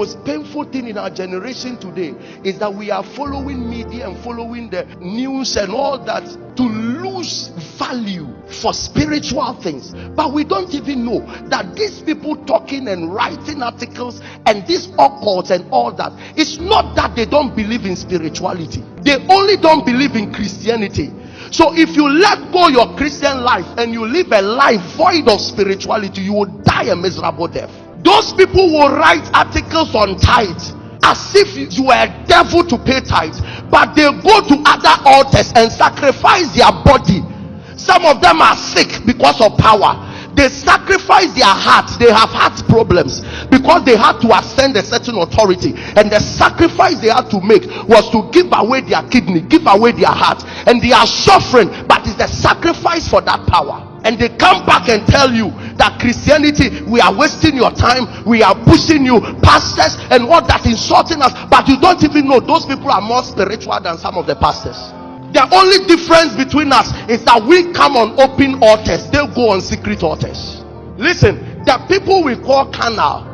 most painful thing in our generation today is that we are following media and following the news and all that to lose value for spiritual things. But we don't even know that these people talking and writing articles and these occults and all that, it's not that they don't believe in spirituality. They only don't believe in Christianity. So if you let go your Christian life and you live a life void of spirituality, you will die a miserable death. Those people will write articles on tithes as if you were a devil to pay tithes, but they go to other altars and sacrifice their body. Some of them are sick because of power. They sacrifice their hearts. They have heart problems because they had to ascend a certain authority, and the sacrifice they had to make was to give away their kidney, give away their heart, and they are suffering, but it's the sacrifice for that power. And they come back and tell you that Christianity, we are wasting your time, we are pushing you, pastors and all that, insulting us, but you don't even know those people are more spiritual than some of the pastors. The only difference between us is that we come on open altars, they go on secret altars. Listen, the people we call carnal,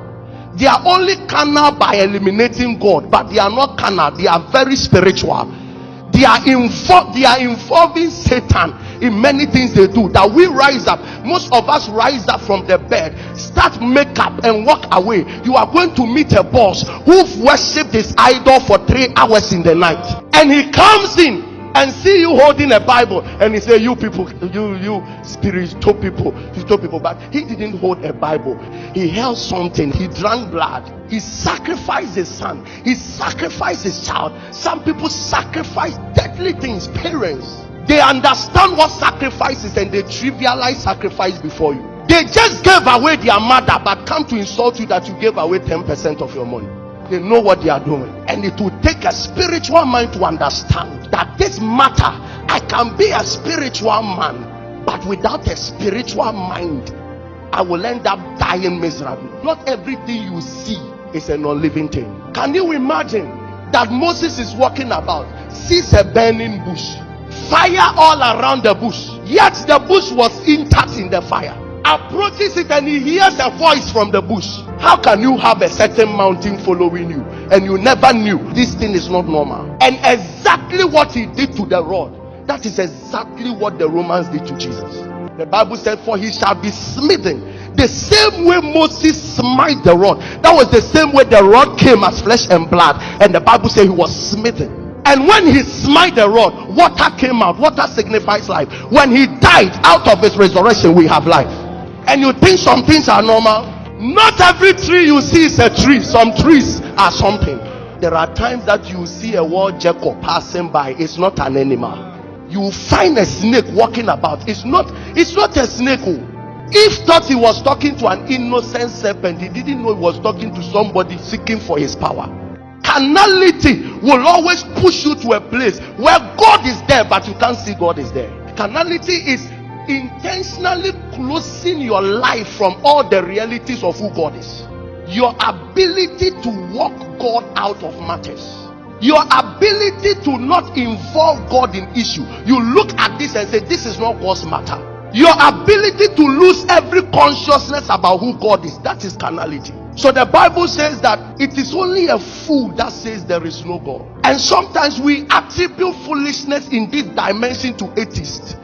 they are only carnal by eliminating God, but they are not carnal, they are very spiritual. They are involving Satan in many things they do, that we rise up. Most of us rise up from the bed, start makeup and walk away. You are going to meet a boss who've worshipped his idol for 3 hours in the night, and he comes in and see you holding a Bible, and he say, you people, you spiritual people, but he didn't hold a Bible. He held something. He drank blood. He sacrificed his son. He sacrificed his child. Some people sacrifice deadly things. Parents, they understand what sacrifice is, and they trivialize sacrifice before you. They just gave away their mother, but come to insult you that you gave away 10% of your money. They know what they are doing, and it will take a spiritual mind to understand that this matter, I can be a spiritual man, but without a spiritual mind, I will end up dying miserably. Not everything you see is a non-living thing. Can you imagine that Moses is walking about, sees a burning bush, fire all around the bush, yet the bush was intact in the fire, approaches it and he hears a voice from the bush. How can you have a certain mountain following you and you never knew this thing is not normal? And exactly what he did to the rod, that is exactly what the Romans did to Jesus. The Bible said, for he shall be smitten. The same way Moses smite the rod, that was the same way the rod came as flesh and blood, and the Bible said he was smitten. And when he smite the rod, water came out. Water signifies life. When he died, out of his resurrection we have life. And you think some things are normal? Not every tree you see is a tree. Some trees are something. There are times that you see a wild jackal passing by. It's not an animal. You find a snake walking about. It's not a snake. If thought he was talking to an innocent serpent, he didn't know he was talking to somebody seeking for his power. Carnality will always push you to a place where God is there, but you can't see God is there. Carnality is intentionally closing your life from all the realities of who God is. Your ability to walk God out of matters. Your ability to not involve God in issue. You look at this and say, this is not God's matter. Your ability to lose every consciousness about who God is. That is carnality. So the Bible says that it is only a fool that says there is no God. And sometimes we attribute foolishness in this dimension to atheists.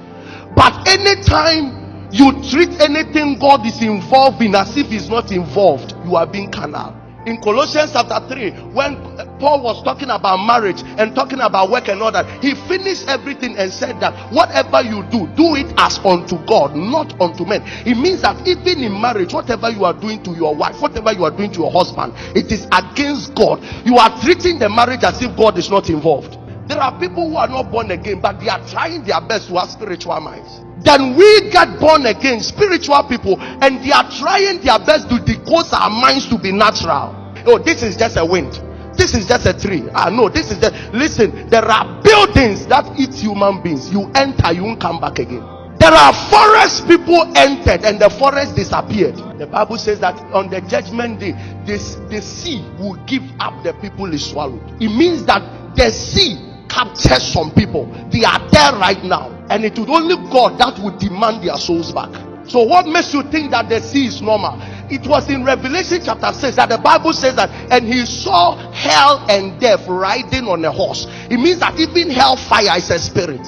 But anytime you treat anything God is involved in as if he's not involved, you are being carnal. In Colossians chapter 3, when Paul was talking about marriage and talking about work and all that, he finished everything and said that whatever you do, do it as unto God, not unto men. It means that even in marriage, whatever you are doing to your wife, whatever you are doing to your husband, it is against God. You are treating the marriage as if God is not involved. There are people who are not born again, but they are trying their best to have spiritual minds. Then we get born again, spiritual people, and they are trying their best to decode our minds to be natural. Oh, this is just a wind. This is just a tree. No, this is just... Listen, there are buildings that eat human beings. You enter, you won't come back again. There are forests people entered and the forest disappeared. The Bible says that on the judgment day, the sea will give up the people it swallowed. It means that the sea captures some people. They are there right now, and it would only God that would demand their souls back. So what makes you think that the sea is normal? It was in Revelation chapter 6 that the Bible says that, and he saw hell and death riding on a horse. It means that even hellfire is a spirit.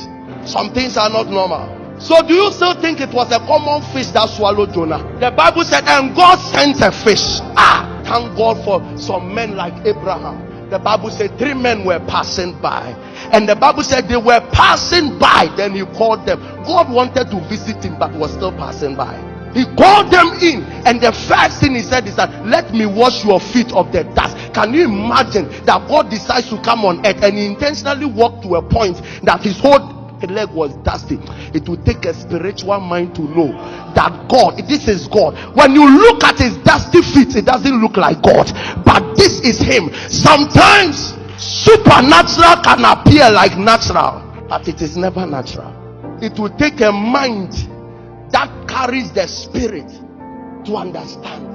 Some things are not normal. So do you still think it was a common fish that swallowed Jonah? The Bible said, and God sent a fish. Thank God for some men like Abraham. The Bible said 3 men were passing by, and the Bible said they were passing by. Then he called them. God wanted to visit him, but was still passing by. He called them in, and the first thing he said is that, let me wash your feet of the dust. Can you imagine that God decides to come on earth and he intentionally walked to a point that his whole leg was dusty? It will take a spiritual mind to know that God, this is God. When you look at his dusty feet, it doesn't look like God, but this is him. Sometimes supernatural can appear like natural, but it is never natural. It will take a mind that carries the spirit to understand